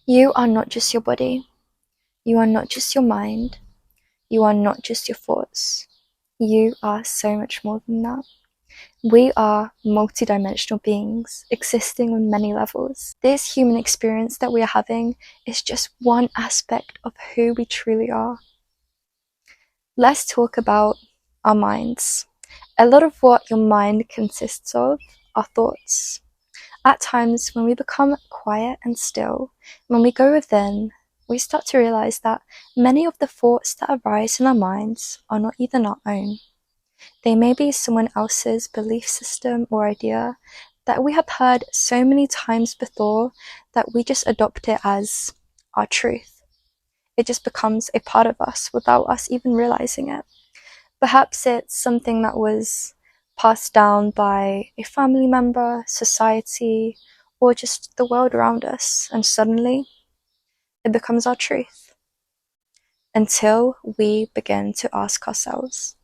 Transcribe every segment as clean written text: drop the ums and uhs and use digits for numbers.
You are not just your body. You are not just your mind. You are not just your thoughts. You are so much more than that. We are multidimensional beings existing on many levels. This human experience that we are having is just one aspect of who we truly are. Let's talk about our minds. A lot of what your mind consists of are thoughts. At times, when we become quiet and still, when we go within, we start to realize that many of the thoughts that arise in our minds are not even our own. They may be someone else's belief system or idea that we have heard so many times before that we just adopt it as our truth. It just becomes a part of us without us even realizing it. Perhaps it's something that was passed down by a family member, society, or just the world around us, and suddenly it becomes our truth. Until we begin to ask ourselves,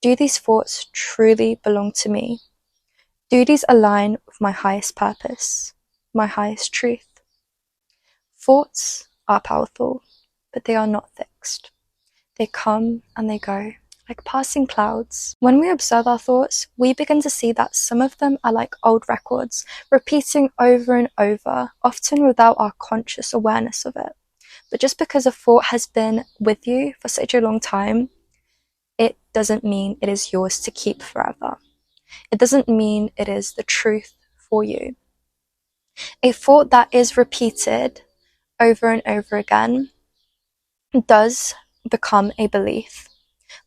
do these thoughts truly belong to me? Do these align with my highest purpose, my highest truth? Thoughts are powerful, but they are not fixed. They come and they go, like passing clouds. When we observe our thoughts, we begin to see that some of them are like old records, repeating over and over, often without our conscious awareness of it. But just because a thought has been with you for such a long time, it doesn't mean it is yours to keep forever. It doesn't mean it is the truth for you. A thought that is repeated over and over again does become a belief.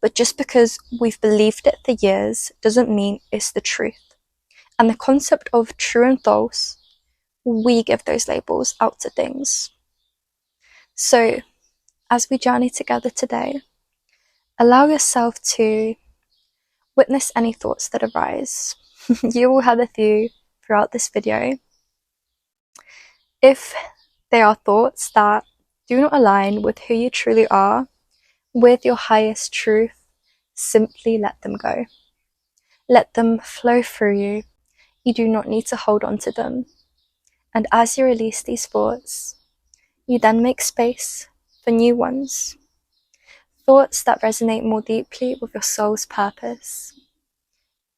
But just because we've believed it for years doesn't mean it's the truth. And the concept of true and false, we give those labels out to things. So, as we journey together today, allow yourself to witness any thoughts that arise. You will have a few throughout this video. If they are thoughts that do not align with who you truly are, with your highest truth, simply let them go. Let them flow through you. You do not need to hold on to them. And as you release these thoughts, you then make space for new ones. Thoughts that resonate more deeply with your soul's purpose.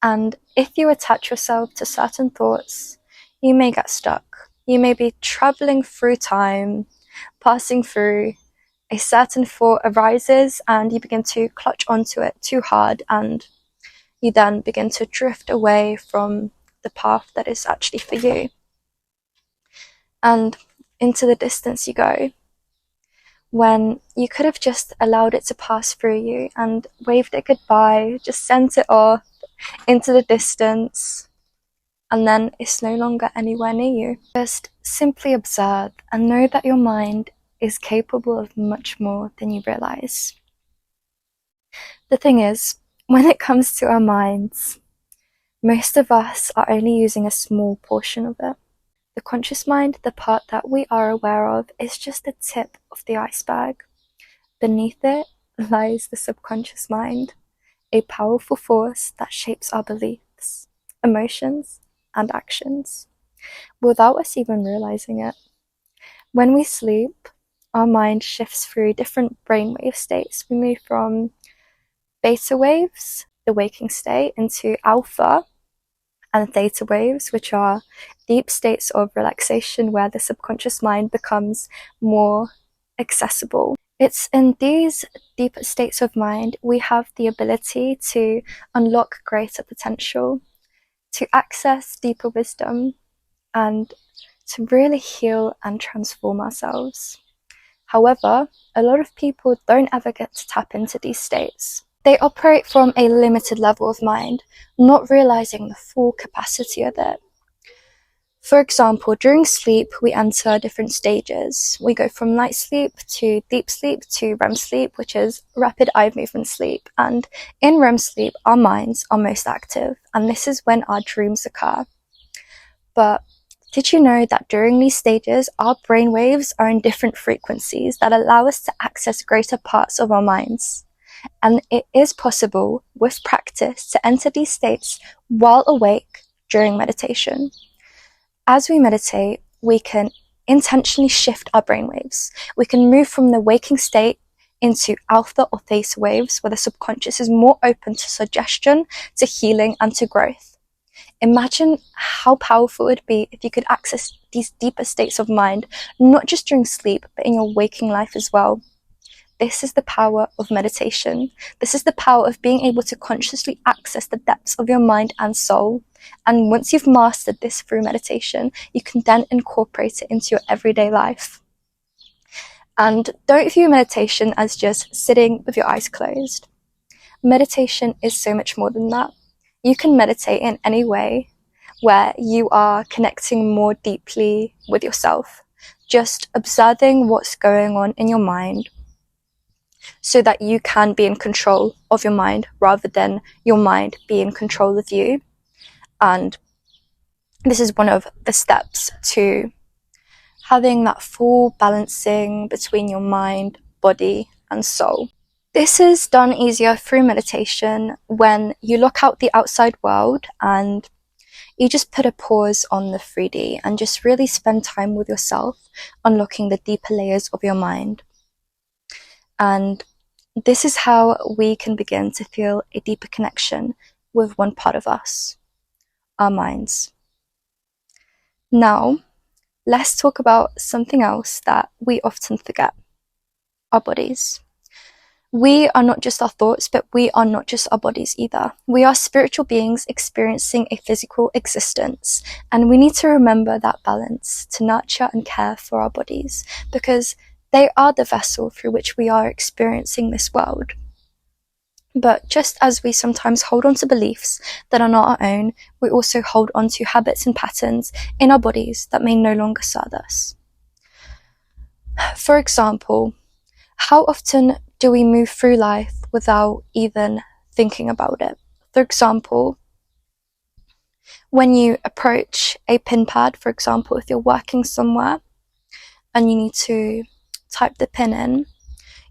And if you attach yourself to certain thoughts, you may get stuck. You may be traveling through time, passing through. A certain thought arises and you begin to clutch onto it too hard, and you then begin to drift away from the path that is actually for you. And into the distance you go, when you could have just allowed it to pass through you and waved it goodbye, just sent it off into the distance, and then it's no longer anywhere near you. Just simply observe and know that your mind is capable of much more than you realize. The thing is, when it comes to our minds, most of us are only using a small portion of it. The conscious mind, the part that we are aware of, is just the tip of the iceberg. Beneath it lies the subconscious mind, a powerful force that shapes our beliefs, emotions, and actions, without us even realizing it. When we sleep, our mind shifts through different brainwave states. We move from beta waves, the waking state, into alpha and theta waves, which are deep states of relaxation where the subconscious mind becomes more accessible. It's in these deeper states of mind we have the ability to unlock greater potential, to access deeper wisdom, and to really heal and transform ourselves. However, a lot of people don't ever get to tap into these states. They operate from a limited level of mind, not realizing the full capacity of it. For example, during sleep, we enter different stages. We go from light sleep to deep sleep to REM sleep, which is rapid eye movement sleep. And in REM sleep, our minds are most active, and this is when our dreams occur. But did you know that during these stages, our brain waves are in different frequencies that allow us to access greater parts of our minds? And it is possible, with practice, to enter these states while awake during meditation. As we meditate, we can intentionally shift our brainwaves. We can move from the waking state into alpha or theta waves, where the subconscious is more open to suggestion, to healing, and to growth. Imagine how powerful it would be if you could access these deeper states of mind, not just during sleep, but in your waking life as well. This is the power of meditation. This is the power of being able to consciously access the depths of your mind and soul. And once you've mastered this through meditation, you can then incorporate it into your everyday life. And don't view meditation as just sitting with your eyes closed. Meditation is so much more than that. You can meditate in any way where you are connecting more deeply with yourself, just observing what's going on in your mind so that you can be in control of your mind rather than your mind be in control of you. And this is one of the steps to having that full balancing between your mind, body, and soul. This is done easier through meditation when you look out the outside world and you just put a pause on the 3D and just really spend time with yourself, unlocking the deeper layers of your mind. And this is how we can begin to feel a deeper connection with one part of us, our minds. Now, let's talk about something else that we often forget: our bodies. We are not just our thoughts, but we are not just our bodies either. We are spiritual beings experiencing a physical existence, and we need to remember that balance to nurture and care for our bodies, because they are the vessel through which we are experiencing this world. But just as we sometimes hold on to beliefs that are not our own, we also hold on to habits and patterns in our bodies that may no longer serve us. For example, how often do we move through life without even thinking about it? For example, when you approach a pin pad, for example, if you're working somewhere and you need to type the pin in,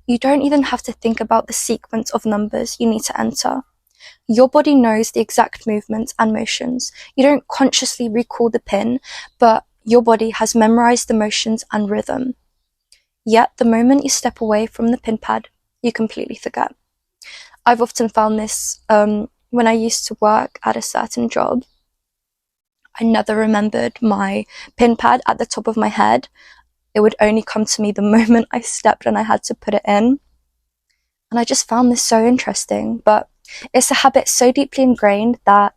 you don't even have to think about the sequence of numbers you need to enter. Your body knows the exact movements and motions. You don't consciously recall the pin, but your body has memorized the motions and rhythm. Yet the moment you step away from the pin pad, you completely forget. I've often found this when I used to work at a certain job. I never remembered my pin pad at the top of my head. It would only come to me the moment I stepped and I had to put it in. And I just found this so interesting, but it's a habit so deeply ingrained that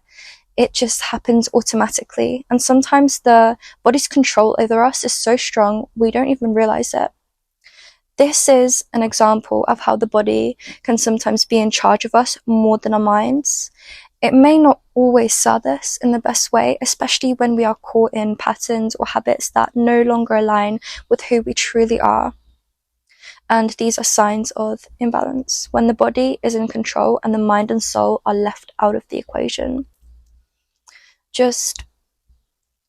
it just happens automatically. And sometimes the body's control over us is so strong, we don't even realize it. This is an example of how the body can sometimes be in charge of us more than our minds. It may not always serve us in the best way, especially when we are caught in patterns or habits that no longer align with who we truly are. And these are signs of imbalance, when the body is in control and the mind and soul are left out of the equation. Just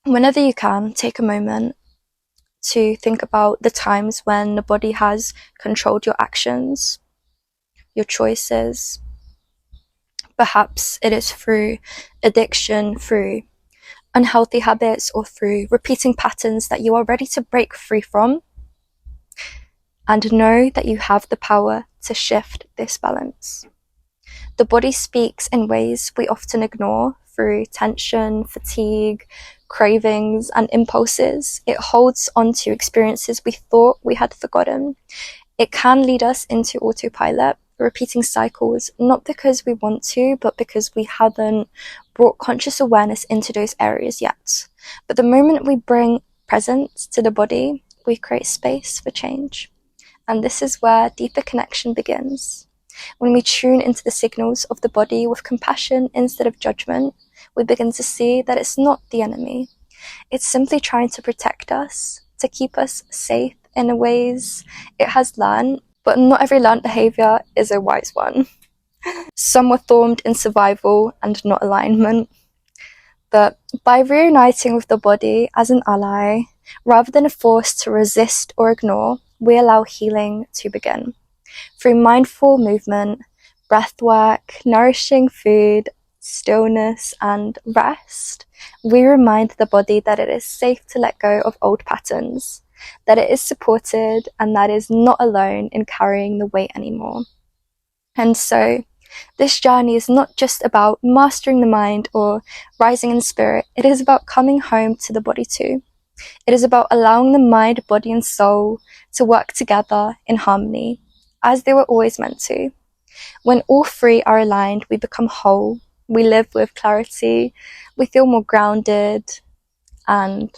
whenever you can, take a moment to think about the times when the body has controlled your actions, your choices. Perhaps it is through addiction, through unhealthy habits, or through repeating patterns that you are ready to break free from. And know that you have the power to shift this balance. The body speaks in ways we often ignore, through tension, fatigue, cravings, and impulses. It holds on to experiences we thought we had forgotten. It can lead us into autopilot, repeating cycles, not because we want to, but because we haven't brought conscious awareness into those areas yet. But the moment we bring presence to the body, we create space for change. And this is where deeper connection begins. When we tune into the signals of the body with compassion instead of judgment, we begin to see that it's not the enemy. It's simply trying to protect us, to keep us safe in ways it has learned, but not every learned behavior is a wise one. Some were formed in survival and not alignment. But by reuniting with the body as an ally, rather than a force to resist or ignore, we allow healing to begin. Through mindful movement, breath work, nourishing food, stillness, and rest, we remind the body that it is safe to let go of old patterns, that it is supported, and that it is not alone in carrying the weight anymore. And so, this journey is not just about mastering the mind or rising in spirit, it is about coming home to the body too. It is about allowing the mind, body, and soul to work together in harmony, as they were always meant to. When all three are aligned, we become whole, we live with clarity, we feel more grounded and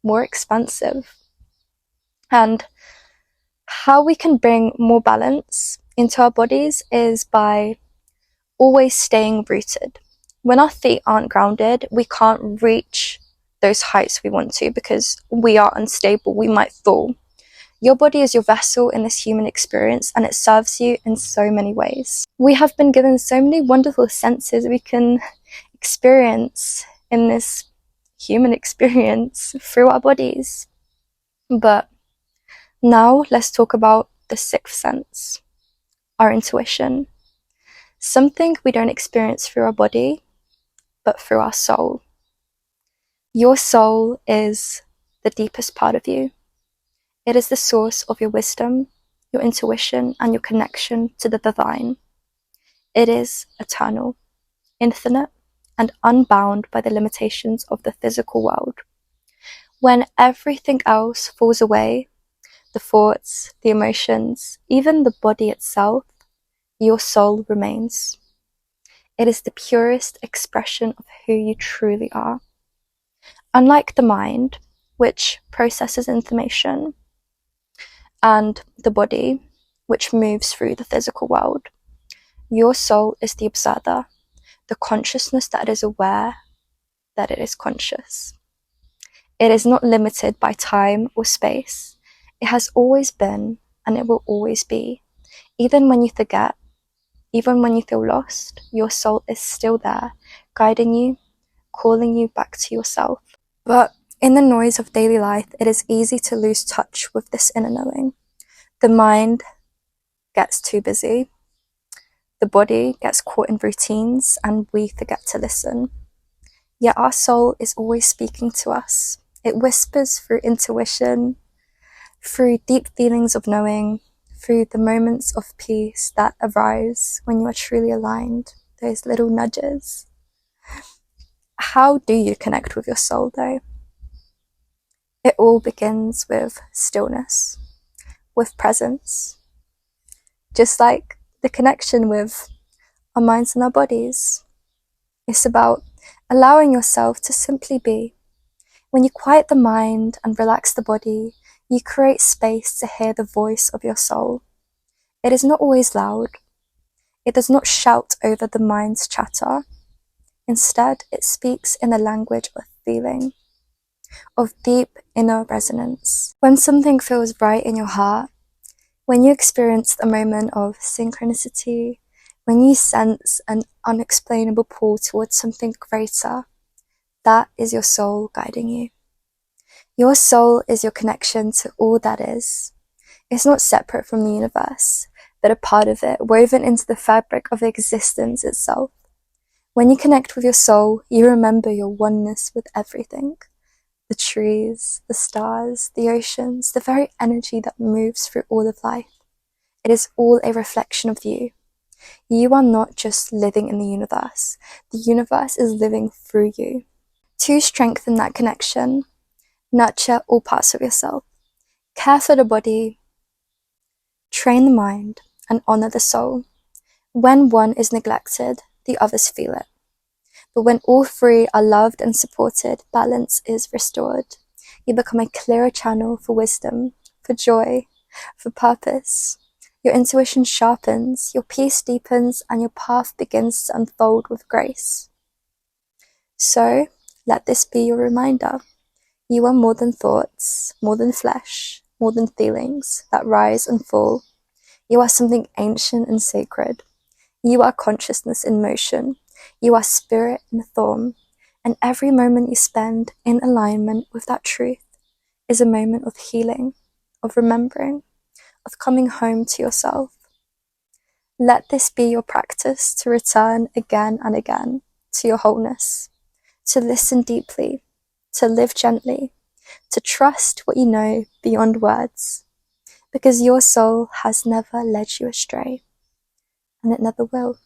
more expansive. And how we can bring more balance into our bodies is by always staying rooted. When our feet aren't grounded, we can't reach those heights we want to because we are unstable, we might fall. Your body is your vessel in this human experience, and it serves you in so many ways. We have been given so many wonderful senses we can experience in this human experience through our bodies. But now let's talk about the sixth sense, our intuition. Something we don't experience through our body, but through our soul. Your soul is the deepest part of you. It is the source of your wisdom, your intuition, and your connection to the divine. It is eternal, infinite, and unbound by the limitations of the physical world. When everything else falls away, the thoughts, the emotions, even the body itself, your soul remains. It is the purest expression of who you truly are. Unlike the mind, which processes information, and the body, which moves through the physical world, your soul is the observer, the consciousness that is aware that it is conscious. It is not limited by time or space. It has always been, and it will always be. Even when you forget, even when you feel lost, your soul is still there, guiding you, calling you back to yourself. But in the noise of daily life, it is easy to lose touch with this inner knowing. The mind gets too busy, the body gets caught in routines, and we forget to listen. Yet our soul is always speaking to us. It whispers through intuition, through deep feelings of knowing, through the moments of peace that arise when you are truly aligned, those little nudges. How do you connect with your soul though? It all begins with stillness, with presence. Just like the connection with our minds and our bodies. It's about allowing yourself to simply be. When you quiet the mind and relax the body, you create space to hear the voice of your soul. It is not always loud. It does not shout over the mind's chatter. Instead, it speaks in the language of feeling, of deep inner resonance. When something feels right in your heart, when you experience a moment of synchronicity, when you sense an unexplainable pull towards something greater, that is your soul guiding you. Your soul is your connection to all that is. It's not separate from the universe, but a part of it, woven into the fabric of existence itself. When you connect with your soul, you remember your oneness with everything. The trees, the stars, the oceans, the very energy that moves through all of life. It is all a reflection of you. You are not just living in the universe is living through you. To strengthen that connection, nurture all parts of yourself. Care for the body, train the mind, and honor the soul. When one is neglected, the others feel it. But when all three are loved and supported, balance is restored. You become a clearer channel for wisdom, for joy, for purpose. Your intuition sharpens, your peace deepens, and your path begins to unfold with grace. So, let this be your reminder. You are more than thoughts, more than flesh, more than feelings that rise and fall. You are something ancient and sacred. You are consciousness in motion. You are spirit in form. And every moment you spend in alignment with that truth is a moment of healing, of remembering, of coming home to yourself. Let this be your practice to return again and again, to your wholeness, to listen deeply, to live gently, to trust what you know beyond words, because your soul has never led you astray, and it never will.